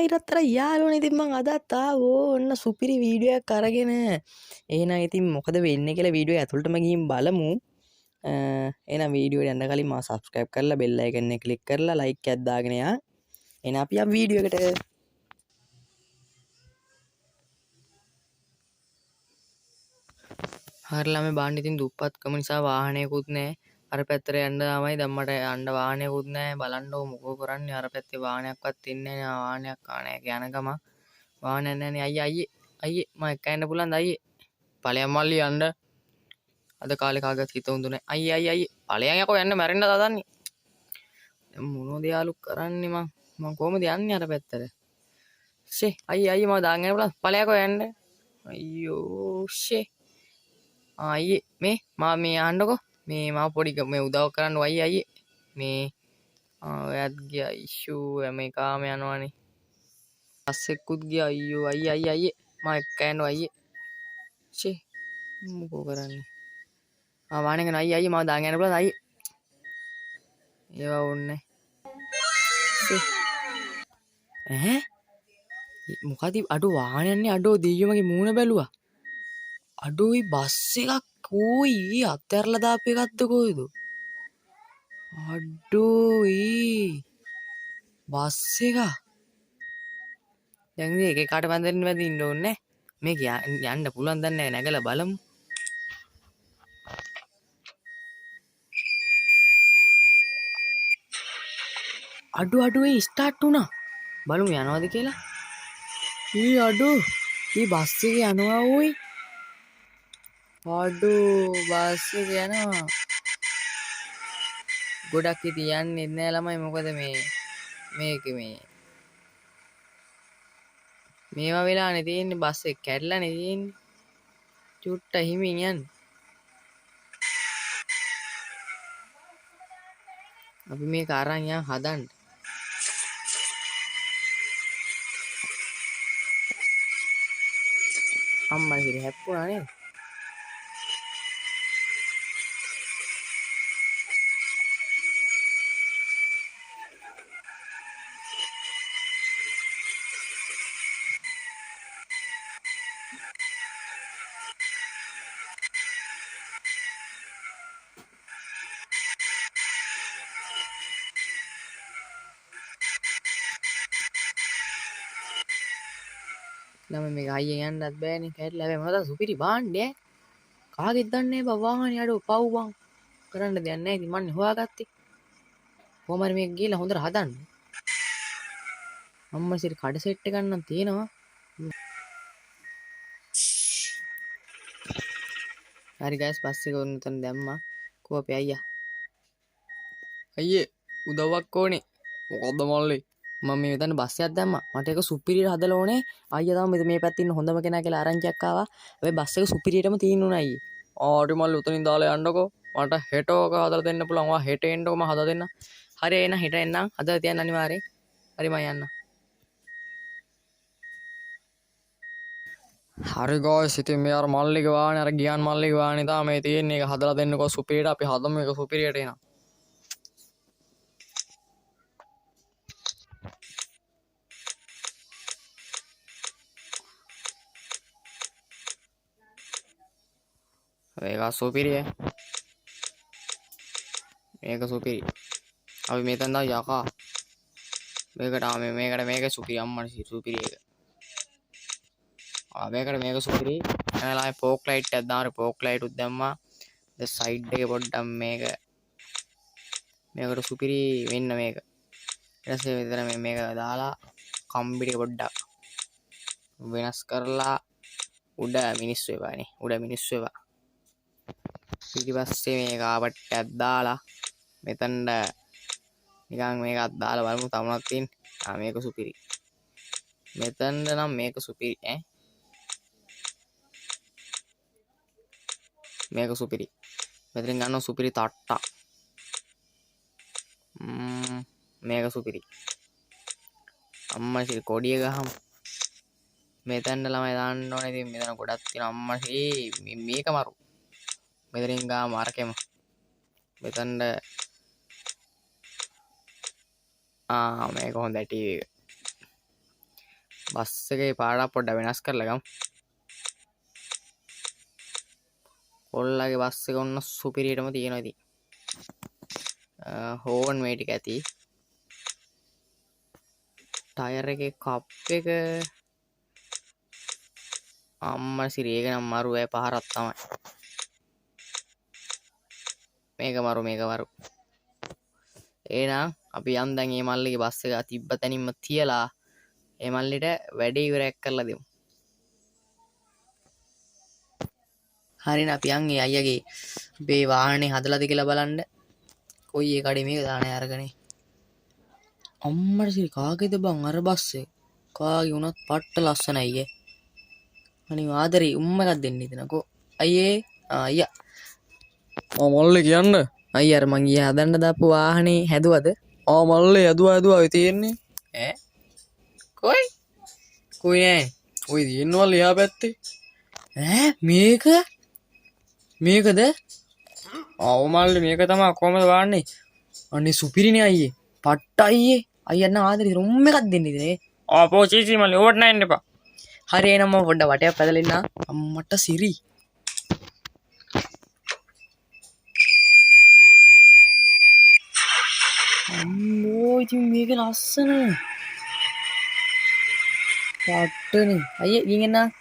අයිරත්තර යාළුවනේ ඉතින් මං අදත් ආවෝ ඔන්න සුපිරි වීඩියෝ එකක් අරගෙන. එහෙනම් ඉතින් මොකද වෙන්නේ කියලා වීඩියෝ ඇතුළටම ගිහින් බලමු. එහෙනම් වීඩියෝ යන්න කලින් මම subscribe කරලා bell icon එක click කරලා like එකක් දාගෙන යා. එහෙනම් අපි යමු වීඩියෝ එකට. හරිලා මේ බාන්න ඉතින් දුප්පත්කම නිසා වාහනයකුත් නැහැ. අර පැත්තට යන්න තමයි දැන් මට යන්න වාහනයකුත් නැහැ. බලන්නකො මොකෝ කරන්නේ අර පැත්තේ වාහනයක්වත් ඉන්නේ නැහැ. වාහනයක් ආනයක් යන ගම වාහනයක් නැහැ නේ අයියේ මම එක්ක යන්න පුළුවන්ද අයියේ? ඵලයන් මල්ලි යන්න. අද කාලේ කාගත් හිත හොඳුනේ. අයියේ ඵලයන් යකෝ යන්න මැරෙන්න හදන්නේ. දැන් මොනවද යාළුවෝ කරන්නේ මම කොහමද යන්නේ අර පැත්තට? ෂේ අයියේ මම දාගෙන යන්න පුළුවන්. ඵලයකෝ යන්න. අයියෝ ෂේ අයියේ මේ යන්නකෝ මේ මාව පොඩි මේ උදව් කරන්න අයියේ මේ ඔයත් ගියා ඉෂුව මේ කාම යනවනේ පස්සෙකුත් ගියා අයියෝ අයියේ මම එක්ක යනවා අයියේ ෂේ මොකෝ කරන්නේ වාහනේ ගන අයියේ මාව දාගෙන යන්න පුළුවන් අයියේ ඒවා ඕනේ ඈ මොකද අඩෝ වාහනයන්නේ අඩෝ දෙයියෝමගේ මූණ බැලුවා අඩෝයි බස් එකක් කෝයි අත්හැරලා දාපු එකක්ද කොයිද අඩෝයි බස් එක දැන් මේක කාට බඳින්න වැදින්න ඕනේ මේක යන්න පුළුවන් දන්නේ නැහැ නැගලා බලමු අඩෝ ඒ ස්ටාර්ට් වුණා බලමු යනවාද කියලා ඊ අඩෝ ඊ බස් එක යනවා ඕයි අඩෝ බස් එක යනවා ගොඩක් ඉතින් යන්නේ නැහැ ළමයි මොකද මේක මේවා වෙලානේ තියෙන්නේ බස් එක කැඩලානේ තියෙන්නේ චුට්ට හිමින් යන්න අපි මේක අරන් යන් හදන්න අම්මා හිර හැප්පුණා නේද ළමයි මේක අයියෙන් යන්නත් බෑනේ කැඩලා හැබැයි මොකද සුපිරි බාන්නේ කාගෙත් දන්නේ බා වාහනේ අඩෝ පව් බං කරන්න දෙයක් නැහැ ඉතින් මන්නේ හොයාගත්තේ කොහොම හරි මේක ගිහලා හොඳට හදන්න අම්මා සිර කඩ සෙට් එකක් නම් තියෙනවා හරි ගයිස් බස් එක උන්නතන දැම්මා කෝ අපේ අයියේ උදව්වක් ඕනේ මොකද්ද මල්ලි මම මේ මෙතන බස් එකක් දැම්මා මට ඒක සුපිරියට හදලා ඕනේ අයියා තමයි මේ පැත්තේ ඉන්න හොඳම කෙනා කියලා ආරංචියක් ආවා හැබැයි බස් එක සුපිරියටම තියෙන්න උනා අයියේ ආටි මල්ලි උතනින් දාලා යන්නකෝ මට හෙට ඔක හදලා දෙන්න පුළුවන් ඔයා හෙට එන්නකෝ මම හදලා දෙන්න හරි එන්න හෙට එන්නම් හදලා තියන්න අනිවාර්යෙන් හරි මම යන්න හරි ගායිස් ඉතින් මේ අර මල්ලිගේ වාහනේ අර ගියන් මල්ලිගේ වාහනේ තමයි මේ තියෙන්නේ ඒක හදලා දෙන්නකෝ සුපිරියට අපි හදමු ඒක සුපිරියට එනවා ඒක සුපිරිය මේක සුපිරි අපි මෙතන දා යකා මේක සුපිරි අම්මට සුපිරි එක මේකට මේක සුපිරි එනලා පෝක් ලයිට් එකක් දාන්න පෝක් ලයිට් උත් දැම්මා ද සයිඩ් එකේ පොඩ්ඩක් මේකට සුපිරි වෙන්න මේක ඊට පස්සේ විතර මේක දාලා කම්බි ටික පොඩ්ඩක් වෙනස් කරලා උඩ මිනිස්සු එපානේ උඩ මිනිස්සු එපා ඊට පස්සේ මේක ආපට්ටයක් දාලා මෙතනට නිකන් මේකත් දාලා බලමු තමුණක් තියෙන්නේ මේක සුපිරි මෙතනට නම් මේක සුපිරි මේක සුපිරි මෙතනින් ගන්න සුපිරි තට්ටා මේක සුපිරි අම්මා සිල් කොඩිය ගහමු මෙතනට ළමයි දාන්න ඕනේ ඉතින් මෙතන ගොඩක් තියෙන අම්මා මේක මරු මෙතනින් ගාම අරකෙම මෙතනට මේක හොඳයි ටීවී එක බස් එකේ පාඩක් පොඩ්ඩක් වෙනස් කරලා ගමු. කොල්ලගේ බස් එක ඔන්න සුපිරියටම තියෙනවා ඉතින්. හෝන් මේ ටික ඇති. ටයර් එකේ කප් එක අම්මා සිරි ඒක නම් මරු ඈ පහරක් තමයි. මේක මරු. එහෙනම් අපි යන් දැන් මේ මල්ලිගේ බස් එක තිබ්බ තැනින්ම තියලා මේ මල්ලිට වැඩේ ඉවරයක් කරලා දෙමු. හරිනේ අපි යන් ඒ අයියාගේ මේ වාහනේ හදලාද කියලා බලන්න. කොයි ඒ කඩේ මේක දාන්නේ අරගනේ. අම්මට සිරි කාගේද බං අර බස් එක? කාගේ වුණත් පට්ට ලස්සනයි අයියේ. අනේ ආදරේ උම්ම එකක් දෙන්න හිතනකෝ. අයියේ අයියා. මල්ලි කියන්න. අයියා අර මං ගියා හදන්න දාපු වාහනේ හැදුවද? මල්ලි ඇදුවා ඔය තියෙන්නේ. ඈ කොයි නෑ. ඔය තියෙනවල් එහා පැත්තේ. ඈ මේකද? මල්ලි මේක තමයි කොහමද වාන්නේ? අනේ සුපිරිනේ අයියේ. පට්ට අයියේ. අයියන්න ආදරේ උම්ම එකක් දෙන්න ඉතින්. පෝ චීචි මල්ලි ඕවට නෑ එන්න එපා. හරි එහෙනම් මම පොඩ්ඩක් වටයක් පැදලා ඉන්න. අම්මට සිරි. අම්මෝ ඉතින් මේක ලස්සන. පට්ටනේ. අයියේ ගින් එන්න.